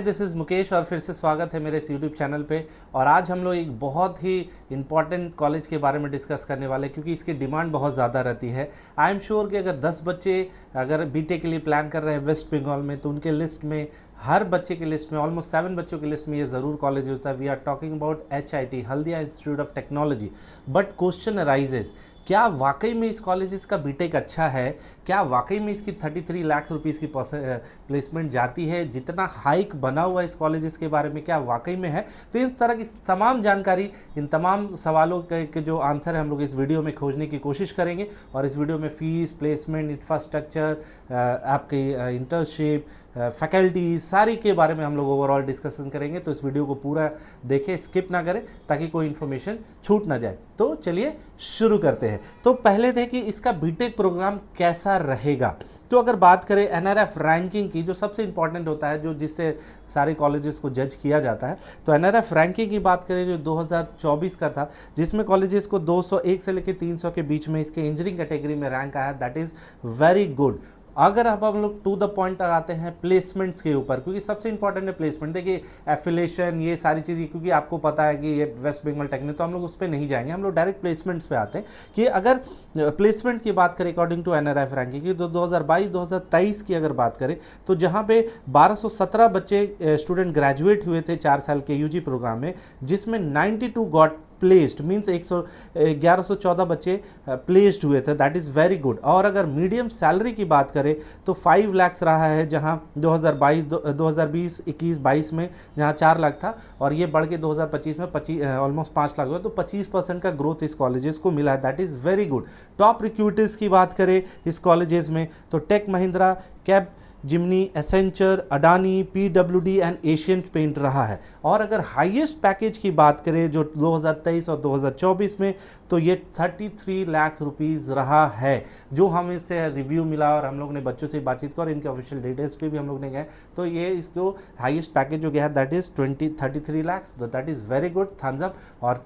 This is Mukesh और फिर से स्वागत है मेरे इस यूट्यूब चैनल पे। और आज हम लोग एक बहुत ही इम्पॉर्टेंट कॉलेज के बारे में डिस्कस करने वाले हैं क्योंकि इसकी डिमांड बहुत ज़्यादा रहती है। आई एम श्योर कि अगर 10 बच्चे अगर बीटेक के लिए प्लान कर रहे हैं वेस्ट बंगाल में, तो उनके लिस्ट में, हर बच्चे की लिस्ट में, ऑलमोस्ट 7 बच्चों की लिस्ट में ये ज़रूर कॉलेज होता है। We are talking about HIT, Haldia Institute of Technology. But question arises, क्या वाकई में इस कॉलेज का बीटेक अच्छा है? क्या वाकई में इसकी 33 लाख रुपीस की प्लेसमेंट जाती है? जितना हाइक बना हुआ इस कॉलेज के बारे में क्या वाकई में है? तो इस तरह की तमाम जानकारी, इन तमाम सवालों के जो आंसर है हम लोग इस वीडियो में खोजने की कोशिश करेंगे। और इस वीडियो में फीस, प्लेसमेंट, इंफ्रास्ट्रक्चर, आपकी इंटर्नशिप, फैकल्टी, सारी के बारे में हम लोग ओवरऑल डिस्कशन करेंगे। तो इस वीडियो को पूरा देखें, स्किप ना करें ताकि कोई इन्फॉर्मेशन छूट ना जाए। तो चलिए शुरू करते हैं। तो पहले थे कि इसका बीटेक प्रोग्राम कैसा रहेगा। तो अगर बात करें NRF रैंकिंग की, जो सबसे इंपॉर्टेंट होता है, जो जिससे सारे कॉलेजेस को जज किया जाता है, तो NRF रैंकिंग की बात करें जो 2024 का था, जिसमें कॉलेजेस को 201 से लेकर 300 के बीच में इसके इंजीनियरिंग कैटेगरी में रैंक आया। That is very good. अगर अब हम लोग टू द पॉइंट आते हैं प्लेसमेंट्स के ऊपर, क्योंकि सबसे इंपॉर्टेंट है प्लेसमेंट। देखिए एफिलेशन, ये सारी चीज़ें, क्योंकि आपको पता है कि ये वेस्ट बंगाल टेक्निक, तो हम लोग उस पर नहीं जाएंगे, हम लोग डायरेक्ट प्लेसमेंट्स पे आते हैं। कि अगर प्लेसमेंट की बात करें अकॉर्डिंग टू NRF रैंकिंग की, तो 2022-2023 की अगर बात करें, तो जहाँ पे 1217 बच्चे स्टूडेंट ग्रेजुएट हुए थे 4 साल के UG प्रोग्राम में, जिसमें 92 गॉट प्लेस्ड, मीन्स 1114 बच्चे प्लेस्ड हुए थे। That is very good. और अगर मीडियम सैलरी की बात करें तो 5 लाख रहा है, जहां 2020-21-22 में जहां 4 लाख था, और ये बढ़ के 2025 में ऑलमोस्ट 5 लाख हुआ। तो 25% का ग्रोथ इस कॉलेजेस को मिला है। That is very good. Top recruiters की बात करें इस कॉलेजेस में, तो Tech Mahindra, Capgemini, Accenture, Adani, PWD and Asian paint रहा है। और अगर हाईएस्ट पैकेज की बात करें जो 2023 और 2024 में, तो ये 33 लाख रुपीज़ रहा है, जो हमें से रिव्यू मिला और हम लोग ने बच्चों से बातचीत की और इनके ऑफिशियल डिटेल्स पे भी हम लोग ने गए, तो ये इसको हाईएस्ट पैकेज जो गया है दैट इज़ 33 लाख। तो that is very good, thumbs up. और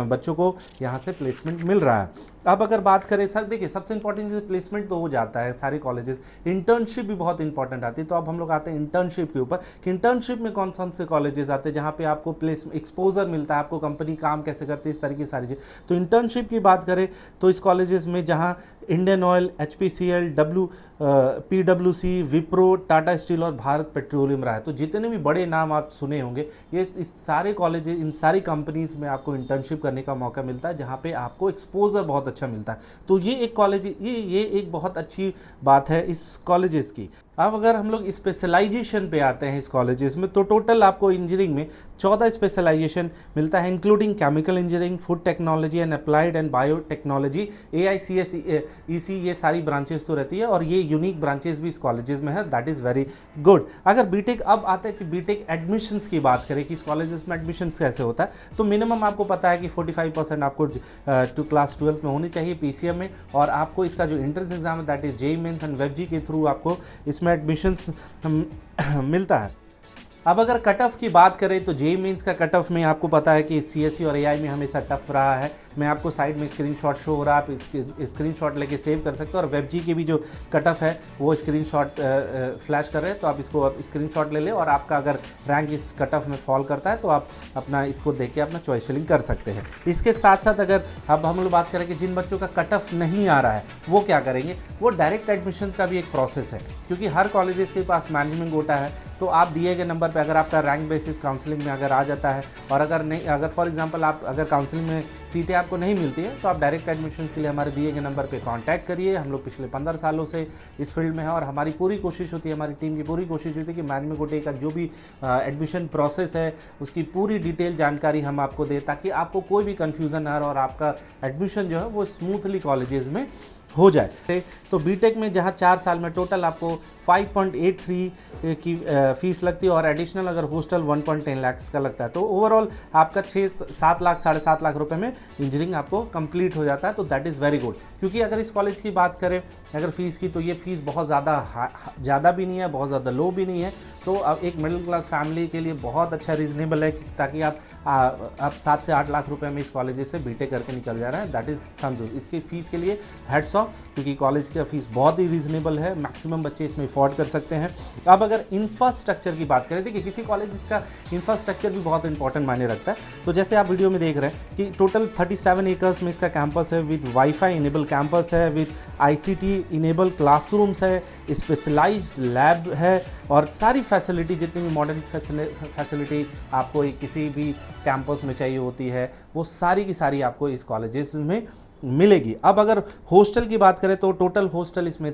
बच्चों को यहाँ से प्लेसमेंट मिल रहा है। अब अगर बात करें सर, देखिए सबसे इंपॉर्टेंट चीज़ प्लेसमेंट तो हो जाता है सारे कॉलेजेस, इंटर्नशिप भी बहुत इंपॉर्टेंट आती है। तो अब हम लोग आते हैं इंटर्नशिप के ऊपर कि इंटर्नशिप में कौन कौन से कॉलेजेस आते हैं जहाँ पे आपको एक्सपोजर मिलता है, आपको कंपनी काम कैसे करती है, इस तरीके की सारी चीज़। तो इंटर्नशिप की बात करें तो इस कॉलेजेस में जहाँ Indian oil, HPCL, PwC, Wipro, Tata steel और भारत पेट्रोलियम रहा है। तो जितने भी बड़े नाम आप सुने होंगे, ये इस सारे कॉलेजेस, इन सारी कंपनीज में आपको इंटर्नशिप करने का मौका मिलता है, जहाँ पे आपको एक्सपोजर बहुत अच्छा मिलता है। तो ये एक कॉलेज, ये एक बहुत अच्छी बात है इस कॉलेजेस की। अब अगर हम लोग स्पेशलाइजेशन पे आते हैं इस कॉलेजेस में, तो टोटल आपको इंजीनियरिंग में 14 स्पेशलाइजेशन मिलता है, including chemical engineering, food technology and applied and biotechnology, AICS, EC, ये सारी ब्रांचेस तो रहती है, और ये यूनिक ब्रांचेस भी इस कॉलेजेस में है। That is very good. अगर बीटेक, अब आते हैं कि बीटेक एडमिशन्स की बात करें कि इस कॉलेजेस में एडमिशन्स कैसे होता है, तो मिनिमम आपको पता है कि 45% आपको टू क्लास 12 में होनी चाहिए PCM में, और आपको इसका जो एंट्रेंस एग्जाम है that is JEE mains and वेबजी के थ्रू आपको इसमें एडमिशन्स मिलता है। अब अगर कट ऑफ की बात करें तो JEE मेंस का कट ऑफ में आपको पता है कि CSE और AI में हमेशा टफ रहा है। मैं आपको साइड में स्क्रीनशॉट शो हो रहा है, आप स्क्रीनशॉट लेके सेव कर सकते हो। और वेबजी की भी जो कट ऑफ है वो स्क्रीनशॉट फ्लैश कर रहे हैं, तो आप इसको स्क्रीनशॉट ले लें, और आपका अगर रैंक इस कट ऑफ में फॉल करता है तो आप अपना इसको देख के अपना चॉइस फिलिंग कर सकते हैं। इसके साथ साथ अगर अब हम लोग बात करें कि जिन बच्चों का कट ऑफ नहीं आ रहा है वो क्या करेंगे, वो डायरेक्ट एडमिशन का भी एक प्रोसेस है, क्योंकि हर कॉलेजेस के पास मैनेजमेंट कोटा है। तो आप दिए गए नंबर पे अगर आपका रैंक बेसिस काउंसलिंग में अगर आ जाता है, और अगर नहीं, अगर फॉर एग्जांपल आप अगर काउंसलिंग में सीटें आपको नहीं मिलती है, तो आप डायरेक्ट एडमिशन के लिए हमारे दिए गए नंबर पे कांटेक्ट करिए। हम लोग पिछले 15 सालों से इस फील्ड में है, और हमारी पूरी कोशिश होती है, हमारी टीम की पूरी कोशिश होती है कि मैनेजमेंट कोटे का जो भी एडमिशन प्रोसेस है उसकी पूरी डिटेल जानकारी हम आपको दें, ताकि आपको कोई भी कन्फ्यूज़न ना हो और आपका एडमिशन जो है वो स्मूथली कॉलेजेस में हो जाए। तो बीटेक में जहाँ 4 साल में टोटल आपको 5.83 की फीस लगती है, और एडिशनल अगर हॉस्टल 1.10 लाख का लगता है, तो ओवरऑल आपका 6-7 लाख, 7.5 लाख रुपए में इंजीनियरिंग आपको कंप्लीट हो जाता है। तो दैट इज़ वेरी गुड। क्योंकि अगर इस कॉलेज की बात करें अगर फ़ीस की, तो ये फ़ीस बहुत ज़्यादा भी नहीं है, बहुत ज़्यादा लो भी नहीं है। तो अब एक मिडिल क्लास फैमिली के लिए बहुत अच्छा रीजनेबल है, ताकि आप 7 से 8 लाख रुपए में इस कॉलेज से बीटेक करके निकल जा रहे हैं। That is thumbs up. इसकी फ़ीस के लिए हेड्स ऑफ, क्योंकि कॉलेज का फीस बहुत ही रीजनेबल है, मैक्सिमम बच्चे इसमें अफोर्ड कर सकते हैं। अब अगर इंफ्रास्ट्रक्चर की बात करें, देखिए किसी कॉलेज का इंफ्रास्ट्रक्चर भी बहुत इंपॉर्टेंट मायने रखता है। तो जैसे आप वीडियो में देख रहे हैं कि टोटल 37 एकर्स में इसका कैंपस है, विद वाईफाई इनेबल कैंपस है, विद आईसीटी इनेबल क्लासरूम्स है, स्पेशलाइज्ड लैब है, और सारी फैसिलिटी, जितनी भी मॉडर्न फैसिलिटी आपको किसी भी कैंपस में चाहिए होती है, वो सारी की सारी आपको इस कॉलेजेस में मिलेगी। अब अगर हॉस्टल की बात करें तो टोटल हॉस्टल इसमें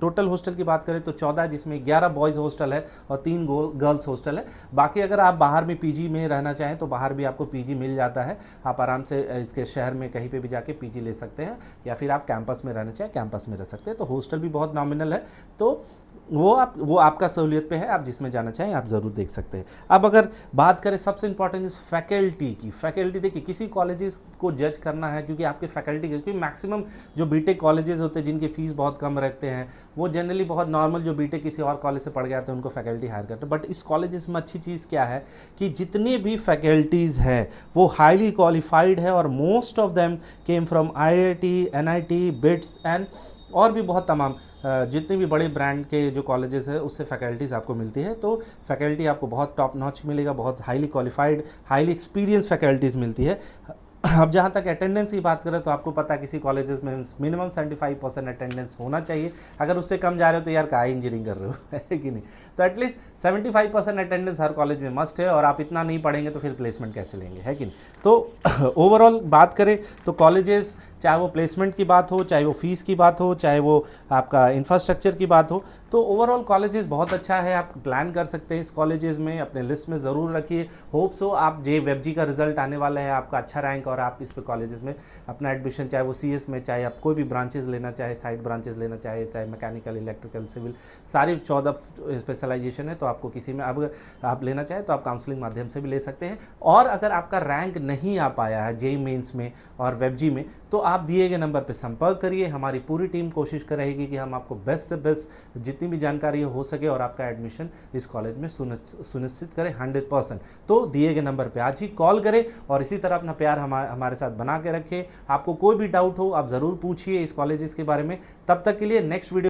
टोटल हॉस्टल की बात करें तो 14, जिसमें 11 बॉयज़ हॉस्टल है और 3 गर्ल्स हॉस्टल है। बाकी अगर आप बाहर में पीजी में रहना चाहें तो बाहर भी आपको पीजी मिल जाता है, आप आराम से इसके शहर में कहीं पे भी जाके पीजी ले सकते हैं, या फिर आप कैंपस में रहना चाहें कैंपस में रह सकते हैं। तो हॉस्टल भी बहुत नॉमिनल है, तो वो आपका सहूलियत पे है, आप जिसमें जाना चाहें आप ज़रूर देख सकते हैं। अब अगर बात करें सबसे इंपॉर्टेंट इस फैकल्टी की, फैकल्टी देखिए किसी कॉलेजेस को जज करना है क्योंकि आपके फैकल्टी, क्योंकि मैक्सिमम जो बीटेक कॉलेजेस होते हैं जिनकी फ़ीस बहुत कम रखते हैं, वो जनरली बहुत नॉर्मल जो बीटेक किसी और कॉलेज से पढ़ गए आते हैं उनको फैकल्टी हायर करते हैं। बट इस कॉलेजेस में अच्छी चीज़ क्या है कि जितनी भी फैकल्टीज़ है वो हाईली क्वालिफाइड है, और most of them came from IIT, NIT, bits and और भी बहुत तमाम जितने भी बड़े ब्रांड के जो कॉलेजेस है उससे फैकल्टीज़ आपको मिलती है। तो फैकल्टी आपको बहुत टॉप नॉच मिलेगा, बहुत highly qualified, highly experience faculties मिलती है। अब जहाँ तक अटेंडेंस की बात करें तो आपको पता है किसी कॉलेजेस में मिनिमम 75% अटेंडेंस होना चाहिए। अगर उससे कम जा रहे हो तो यार काहे इंजीनियरिंग कर रहे हो, है कि नहीं। तो एटलीस्ट 75% अटेंडेंस हर कॉलेज में मस्ट है, और आप इतना नहीं पढ़ेंगे तो फिर प्लेसमेंट कैसे लेंगे, है कि नहीं। तो ओवरऑल बात करें तो कॉलेजेस, चाहे वो प्लेसमेंट की बात हो, चाहे वो फीस की बात हो, चाहे वो आपका इंफ्रास्ट्रक्चर की बात हो, तो ओवरऑल कॉलेजेस बहुत अच्छा है। आप प्लान कर सकते हैं इस कॉलेजेस में, अपने लिस्ट में ज़रूर रखिए। होप सो आप JWebG का रिजल्ट आने वाला है, आपका अच्छा रैंक, और आप इस पे कॉलेजेस में अपना एडमिशन, चाहे वो CS में, चाहे आप कोई भी ब्रांचेस लेना चाहे, साइड ब्रांचेस लेना चाहे, चाहे मैकेनिकल, इलेक्ट्रिकल, सिविल, सारी 14 स्पेशलाइजेशन है, तो आपको किसी में अब आप लेना चाहें तो आप काउंसलिंग माध्यम से भी ले सकते हैं। और अगर आपका रैंक नहीं आ पाया है JEE मेंस में और WebG में, तो आप दिए गए नंबर पर संपर्क करिए। हमारी पूरी टीम कोशिश करेगी कि हम आपको बेस्ट से बेस्ट जितनी भी जानकारी हो सके और आपका एडमिशन इस कॉलेज में सुनिश्चित करें 100%। तो दिए गए नंबर पे आज ही कॉल करें, और इसी तरह अपना प्यार हमारे साथ बना के रखें। आपको कोई भी डाउट हो आप ज़रूर पूछिए इस कॉलेजेस के बारे में। तब तक के लिए नेक्स्ट वीडियो